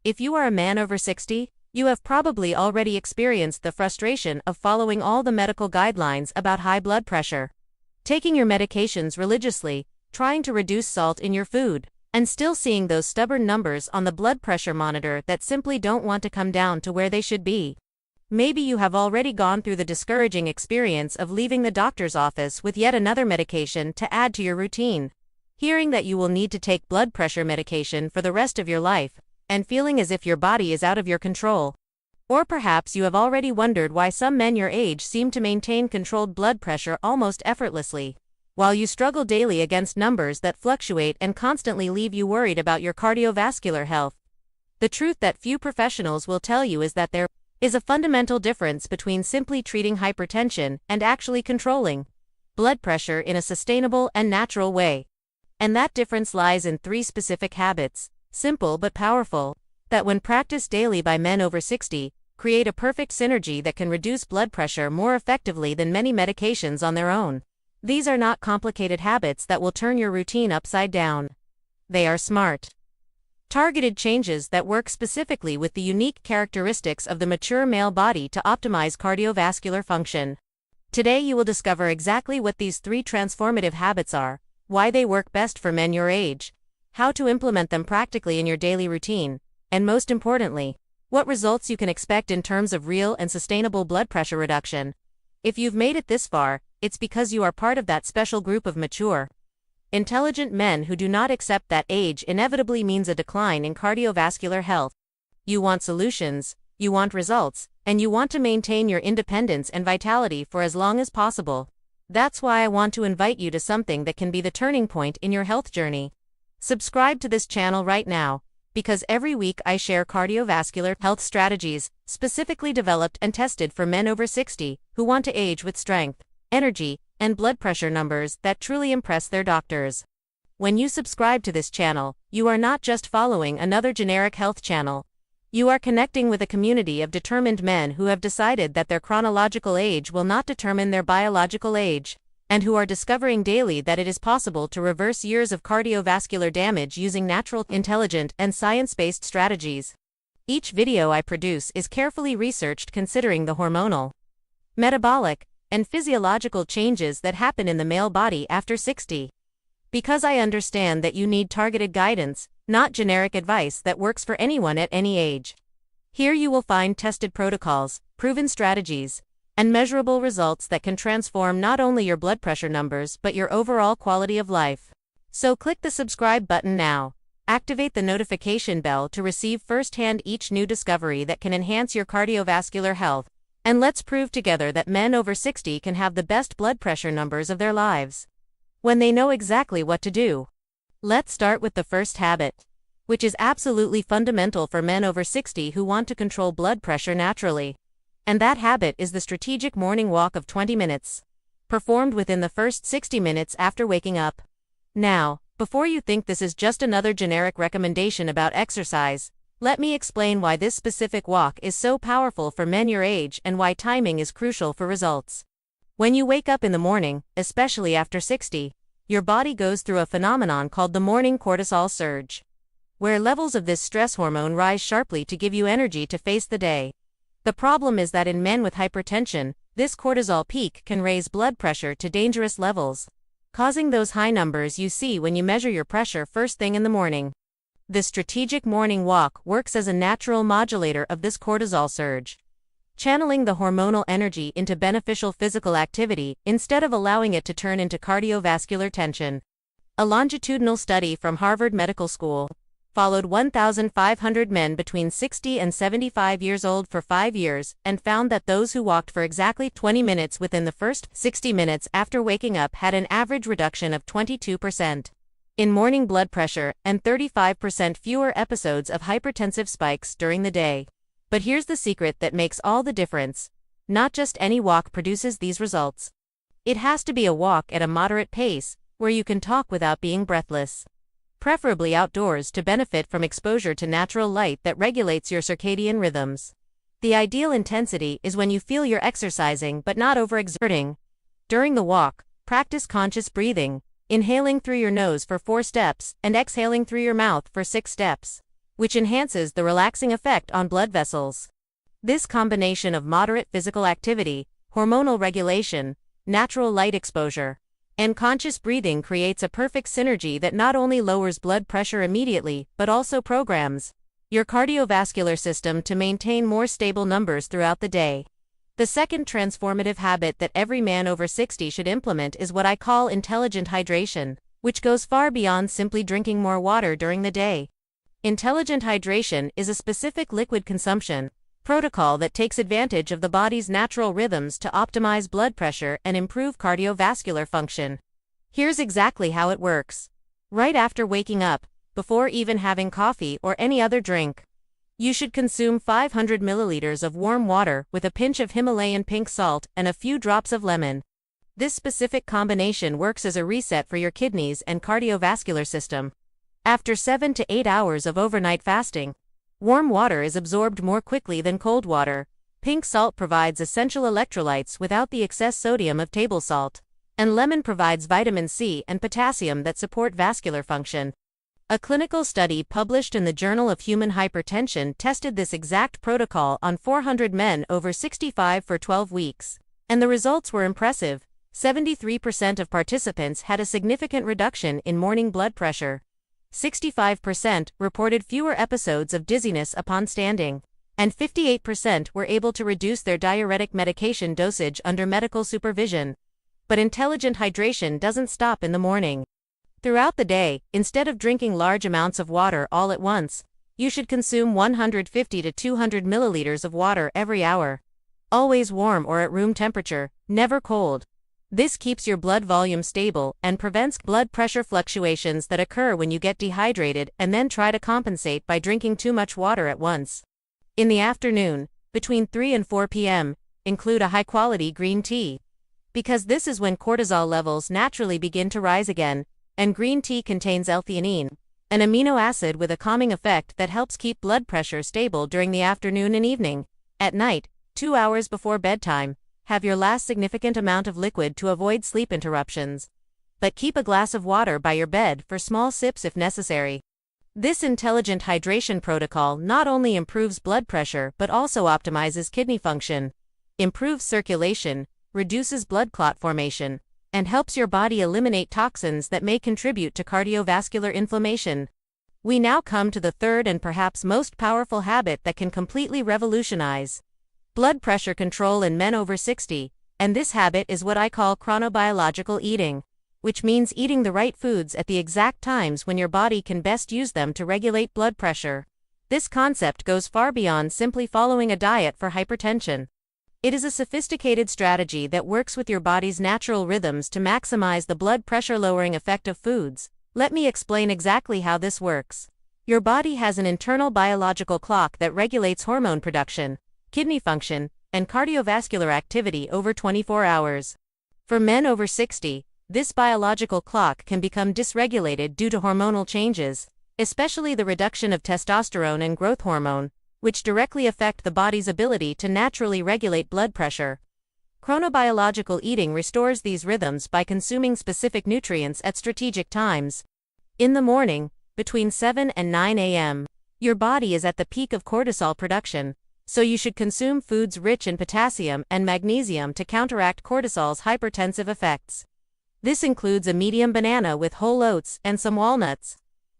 If you are a man over 60, you have probably already experienced the frustration of following all the medical guidelines about high blood pressure. Taking your medications religiously, trying to reduce salt in your food, and still seeing those stubborn numbers on the blood pressure monitor that simply don't want to come down to where they should be. Maybe you have already gone through the discouraging experience of leaving the doctor's office with yet another medication to add to your routine. Hearing that you will need to take blood pressure medication for the rest of your life, and feeling as if your body is out of your control. Or perhaps you have already wondered why some men your age seem to maintain controlled blood pressure almost effortlessly, while you struggle daily against numbers that fluctuate and constantly leave you worried about your cardiovascular health. The truth that few professionals will tell you is that there is a fundamental difference between simply treating hypertension and actually controlling blood pressure in a sustainable and natural way. And that difference lies in 3 specific habits, simple but powerful, that when practiced daily by men over 60, create a perfect synergy that can reduce blood pressure more effectively than many medications on their own. These are not complicated habits that will turn your routine upside down. They are smart, targeted changes that work specifically with the unique characteristics of the mature male body to optimize cardiovascular function. Today you will discover exactly what these 3 transformative habits are, why they work best for men your age, how to implement them practically in your daily routine, and most importantly, what results you can expect in terms of real and sustainable blood pressure reduction. If you've made it this far, it's because you are part of that special group of mature, intelligent men who do not accept that age inevitably means a decline in cardiovascular health. You want solutions, you want results, and you want to maintain your independence and vitality for as long as possible. That's why I want to invite you to something that can be the turning point in your health journey. Subscribe to this channel right now, because every week I share cardiovascular health strategies, specifically developed and tested for men over 60, who want to age with strength, energy, and blood pressure numbers that truly impress their doctors. When you subscribe to this channel, you are not just following another generic health channel. You are connecting with a community of determined men who have decided that their chronological age will not determine their biological age, and who are discovering daily that it is possible to reverse years of cardiovascular damage using natural, intelligent, and science-based strategies. Each video I produce is carefully researched considering the hormonal, metabolic, and physiological changes that happen in the male body after 60. Because I understand that you need targeted guidance, not generic advice that works for anyone at any age. Here you will find tested protocols, proven strategies, and measurable results that can transform not only your blood pressure numbers but your overall quality of life. So click the subscribe button now. Activate the notification bell to receive firsthand each new discovery that can enhance your cardiovascular health. And let's prove together that men over 60 can have the best blood pressure numbers of their lives, when they know exactly what to do. Let's start with the first habit, which is absolutely fundamental for men over 60 who want to control blood pressure naturally. And that habit is the strategic morning walk of 20 minutes, performed within the first 60 minutes after waking up. Now, before you think this is just another generic recommendation about exercise, let me explain why this specific walk is so powerful for men your age and why timing is crucial for results. When you wake up in the morning, especially after 60, your body goes through a phenomenon called the morning cortisol surge, where levels of this stress hormone rise sharply to give you energy to face the day. The problem is that in men with hypertension, this cortisol peak can raise blood pressure to dangerous levels, causing those high numbers you see when you measure your pressure first thing in the morning. The strategic morning walk works as a natural modulator of this cortisol surge, channeling the hormonal energy into beneficial physical activity instead of allowing it to turn into cardiovascular tension. A longitudinal study from Harvard Medical School followed 1,500 men between 60 and 75 years old for 5 years and found that those who walked for exactly 20 minutes within the first 60 minutes after waking up had an average reduction of 22% in morning blood pressure and 35% fewer episodes of hypertensive spikes during the day. But here's the secret that makes all the difference. Not just any walk produces these results. It has to be a walk at a moderate pace, where you can talk without being breathless. Preferably outdoors to benefit from exposure to natural light that regulates your circadian rhythms. The ideal intensity is when you feel you're exercising but not overexerting. During the walk, practice conscious breathing, inhaling through your nose for 4 steps and exhaling through your mouth for 6 steps. which enhances the relaxing effect on blood vessels. This combination of moderate physical activity, hormonal regulation, natural light exposure, and conscious breathing creates a perfect synergy that not only lowers blood pressure immediately but also programs your cardiovascular system to maintain more stable numbers throughout the day. The second transformative habit that every man over 60 should implement is what I call intelligent hydration, which goes far beyond simply drinking more water during the day. Intelligent hydration is a specific liquid consumption protocol that takes advantage of the body's natural rhythms to optimize blood pressure and improve cardiovascular function. Here's exactly how it works. Right after waking up, before even having coffee or any other drink, you should consume 500 milliliters of warm water with a pinch of Himalayan pink salt and a few drops of lemon. This specific combination works as a reset for your kidneys and cardiovascular system. After 7 to 8 hours of overnight fasting, warm water is absorbed more quickly than cold water. Pink salt provides essential electrolytes without the excess sodium of table salt, and lemon provides vitamin C and potassium that support vascular function. A clinical study published in the Journal of Human Hypertension tested this exact protocol on 400 men over 65 for 12 weeks, and the results were impressive. 73% of participants had a significant reduction in morning blood pressure. 65% reported fewer episodes of dizziness upon standing, and 58% were able to reduce their diuretic medication dosage under medical supervision. But intelligent hydration doesn't stop in the morning. Throughout the day, instead of drinking large amounts of water all at once, you should consume 150 to 200 milliliters of water every hour. Always warm or at room temperature, never cold. This keeps your blood volume stable and prevents blood pressure fluctuations that occur when you get dehydrated and then try to compensate by drinking too much water at once. In the afternoon, between 3 and 4 p.m., include a high-quality green tea, because this is when cortisol levels naturally begin to rise again, and green tea contains L-theanine, an amino acid with a calming effect that helps keep blood pressure stable during the afternoon and evening. At night, 2 hours before bedtime, have your last significant amount of liquid to avoid sleep interruptions. But keep a glass of water by your bed for small sips if necessary. This intelligent hydration protocol not only improves blood pressure but also optimizes kidney function, improves circulation, reduces blood clot formation, and helps your body eliminate toxins that may contribute to cardiovascular inflammation. We now come to the third and perhaps most powerful habit that can completely revolutionize blood pressure control in men over 60, and this habit is what I call chronobiological eating, which means eating the right foods at the exact times when your body can best use them to regulate blood pressure. This concept goes far beyond simply following a diet for hypertension. It is a sophisticated strategy that works with your body's natural rhythms to maximize the blood pressure-lowering effect of foods. Let me explain exactly how this works. Your body has an internal biological clock that regulates hormone production, kidney function, and cardiovascular activity over 24 hours. For men over 60, this biological clock can become dysregulated due to hormonal changes, especially the reduction of testosterone and growth hormone, which directly affect the body's ability to naturally regulate blood pressure. Chronobiological eating restores these rhythms by consuming specific nutrients at strategic times. In the morning, between 7 and 9 a.m., your body is at the peak of cortisol production, so you should consume foods rich in potassium and magnesium to counteract cortisol's hypertensive effects. This includes a medium banana with whole oats and some walnuts,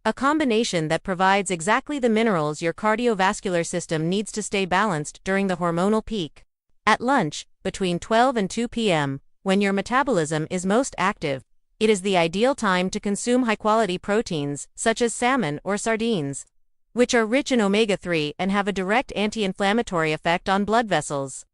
a combination that provides exactly the minerals your cardiovascular system needs to stay balanced during the hormonal peak. At lunch, between 12 and 2 p.m., when your metabolism is most active, it is the ideal time to consume high-quality proteins, such as salmon or sardines, which are rich in omega-3 and have a direct anti-inflammatory effect on blood vessels.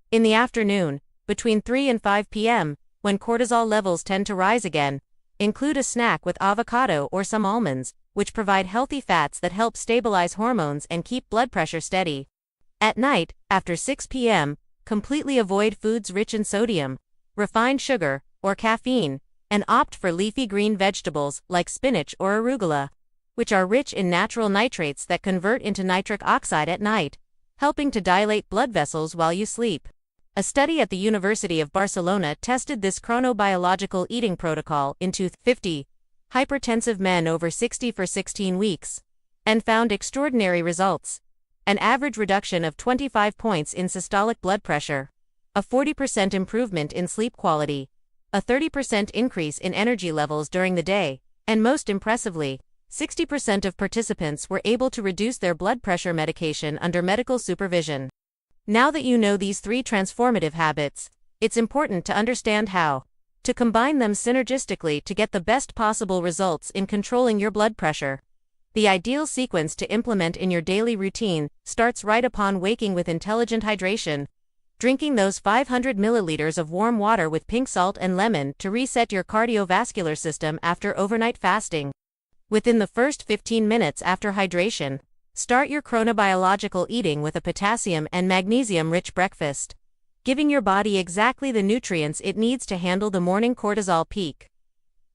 In the afternoon, between 3 and 5 p.m., when cortisol levels tend to rise again, include a snack with avocado or some almonds, which provide healthy fats that help stabilize hormones and keep blood pressure steady. At night, after 6 p.m., completely avoid foods rich in sodium, refined sugar, or caffeine, and opt for leafy green vegetables like spinach or arugula, which are rich in natural nitrates that convert into nitric oxide at night, helping to dilate blood vessels while you sleep. A study at the University of Barcelona tested this chronobiological eating protocol into 50 hypertensive men over 60 for 16 weeks. and found extraordinary results. An average reduction of 25 points in systolic blood pressure, a 40% improvement in sleep quality, a 30% increase in energy levels during the day, and most impressively, 60% of participants were able to reduce their blood pressure medication under medical supervision. Now that you know these 3 transformative habits, it's important to understand how to combine them synergistically to get the best possible results in controlling your blood pressure. The ideal sequence to implement in your daily routine starts right upon waking with intelligent hydration. Drinking those 500 milliliters of warm water with pink salt and lemon to reset your cardiovascular system after overnight fasting. Within the first 15 minutes after hydration, start your chronobiological eating with a potassium and magnesium-rich breakfast, giving your body exactly the nutrients it needs to handle the morning cortisol peak.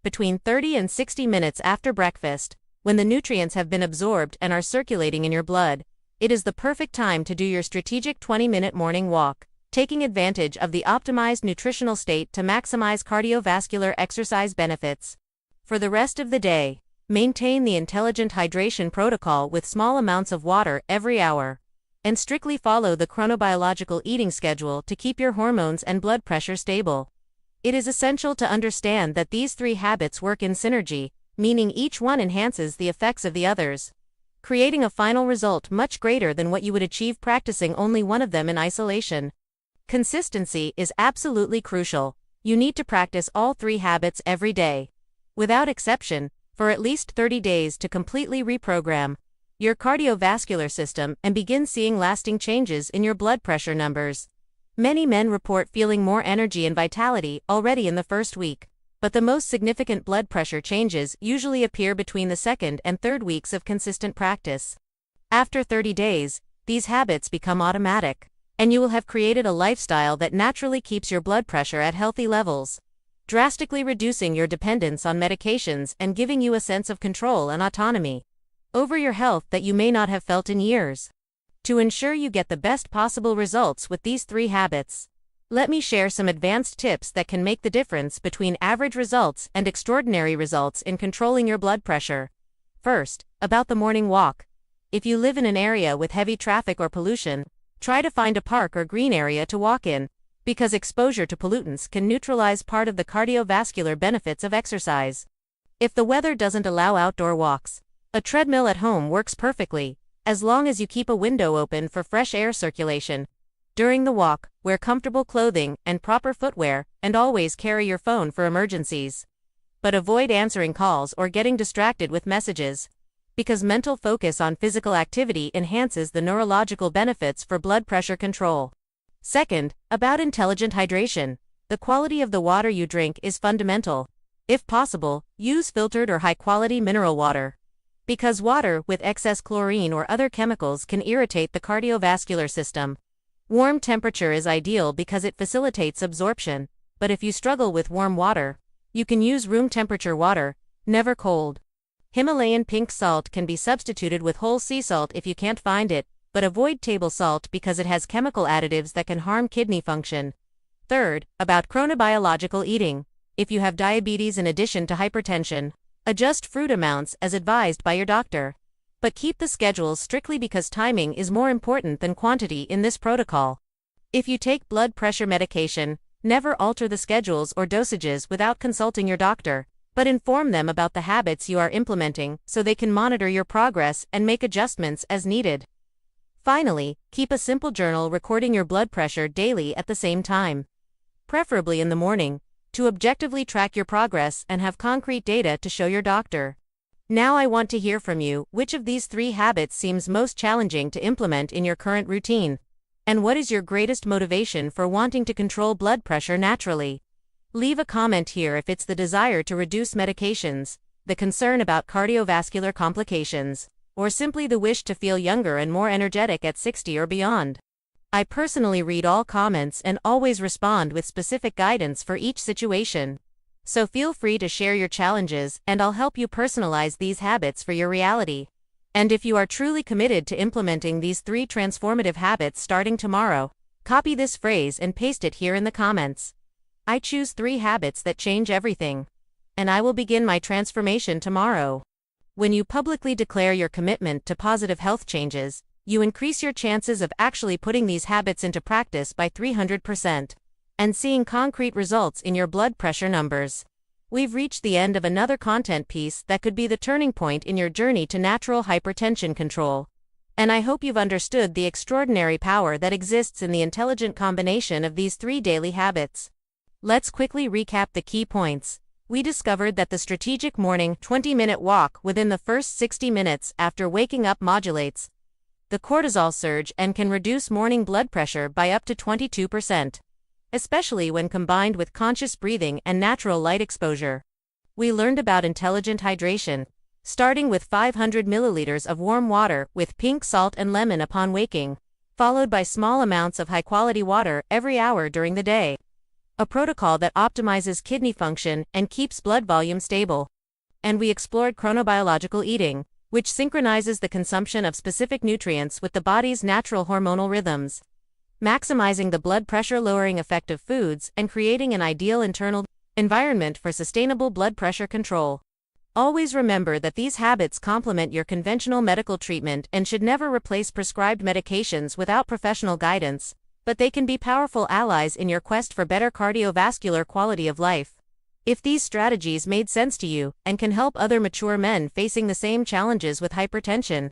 Between 30 and 60 minutes after breakfast, when the nutrients have been absorbed and are circulating in your blood, it is the perfect time to do your strategic 20-minute morning walk, taking advantage of the optimized nutritional state to maximize cardiovascular exercise benefits. For the rest of the day, maintain the intelligent hydration protocol with small amounts of water every hour, and strictly follow the chronobiological eating schedule to keep your hormones and blood pressure stable. It is essential to understand that these 3 habits work in synergy, meaning each one enhances the effects of the others, creating a final result much greater than what you would achieve practicing only one of them in isolation. Consistency is absolutely crucial. You need to practice all 3 habits every day, without exception, for at least 30 days to completely reprogram your cardiovascular system and begin seeing lasting changes in your blood pressure numbers. Many men report feeling more energy and vitality already in the first week, but the most significant blood pressure changes usually appear between the 2nd and 3rd weeks of consistent practice. After 30 days, these habits become automatic, and you will have created a lifestyle that naturally keeps your blood pressure at healthy levels, drastically reducing your dependence on medications and giving you a sense of control and autonomy over your health that you may not have felt in years. To ensure you get the best possible results with these 3 habits, let me share some advanced tips that can make the difference between average results and extraordinary results in controlling your blood pressure. First, about the morning walk. If you live in an area with heavy traffic or pollution, try to find a park or green area to walk in, because exposure to pollutants can neutralize part of the cardiovascular benefits of exercise. If the weather doesn't allow outdoor walks, a treadmill at home works perfectly, as long as you keep a window open for fresh air circulation. During the walk, wear comfortable clothing and proper footwear, and always carry your phone for emergencies. But avoid answering calls or getting distracted with messages, because mental focus on physical activity enhances the neurological benefits for blood pressure control. Second, about intelligent hydration. The quality of the water you drink is fundamental. If possible, use filtered or high-quality mineral water, because water with excess chlorine or other chemicals can irritate the cardiovascular system. Warm temperature is ideal because it facilitates absorption, but if you struggle with warm water, you can use room temperature water, never cold. Himalayan pink salt can be substituted with whole sea salt if you can't find it, but avoid table salt because it has chemical additives that can harm kidney function. Third, about chronobiological eating. If you have diabetes in addition to hypertension, adjust fruit amounts as advised by your doctor. But keep the schedules strictly because timing is more important than quantity in this protocol. If you take blood pressure medication, never alter the schedules or dosages without consulting your doctor, but inform them about the habits you are implementing so they can monitor your progress and make adjustments as needed. Finally, keep a simple journal recording your blood pressure daily at the same time, preferably in the morning, to objectively track your progress and have concrete data to show your doctor. Now I want to hear from you, which of these 3 habits seems most challenging to implement in your current routine? And what is your greatest motivation for wanting to control blood pressure naturally? Leave a comment here if it's the desire to reduce medications, the concern about cardiovascular complications, or simply the wish to feel younger and more energetic at 60 or beyond. I personally read all comments and always respond with specific guidance for each situation. So feel free to share your challenges and I'll help you personalize these habits for your reality. And if you are truly committed to implementing these 3 transformative habits starting tomorrow, copy this phrase and paste it here in the comments. I choose 3 habits that change everything. And I will begin my transformation tomorrow. When you publicly declare your commitment to positive health changes, you increase your chances of actually putting these habits into practice by 300% and seeing concrete results in your blood pressure numbers. We've reached the end of another content piece that could be the turning point in your journey to natural hypertension control. And I hope you've understood the extraordinary power that exists in the intelligent combination of these 3 daily habits. Let's quickly recap the key points. We discovered that the strategic morning 20-minute walk within the first 60 minutes after waking up modulates the cortisol surge and can reduce morning blood pressure by up to 22%, especially when combined with conscious breathing and natural light exposure. We learned about intelligent hydration, starting with 500 milliliters of warm water with pink salt and lemon upon waking, followed by small amounts of high-quality water every hour during the day. A protocol that optimizes kidney function and keeps blood volume stable. And we explored chronobiological eating, which synchronizes the consumption of specific nutrients with the body's natural hormonal rhythms, maximizing the blood pressure-lowering effect of foods and creating an ideal internal environment for sustainable blood pressure control. Always remember that these habits complement your conventional medical treatment and should never replace prescribed medications without professional guidance, but they can be powerful allies in your quest for better cardiovascular quality of life. If these strategies made sense to you and can help other mature men facing the same challenges with hypertension,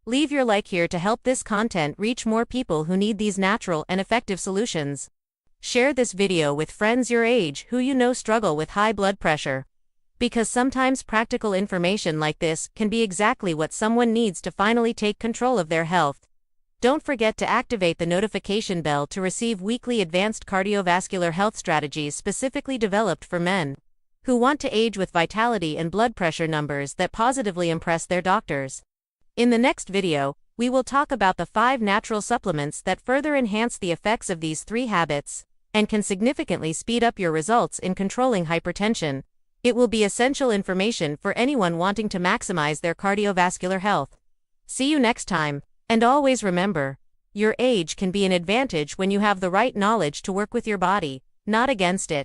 leave your like here to help this content reach more people who need these natural and effective solutions. Share this video with friends your age who you know struggle with high blood pressure, because sometimes practical information like this can be exactly what someone needs to finally take control of their health. Don't forget to activate the notification bell to receive weekly advanced cardiovascular health strategies specifically developed for men who want to age with vitality and blood pressure numbers that positively impress their doctors. In the next video, we will talk about the 5 natural supplements that further enhance the effects of these 3 habits and can significantly speed up your results in controlling hypertension. It will be essential information for anyone wanting to maximize their cardiovascular health. See you next time, and always remember, your age can be an advantage when you have the right knowledge to work with your body, not against it.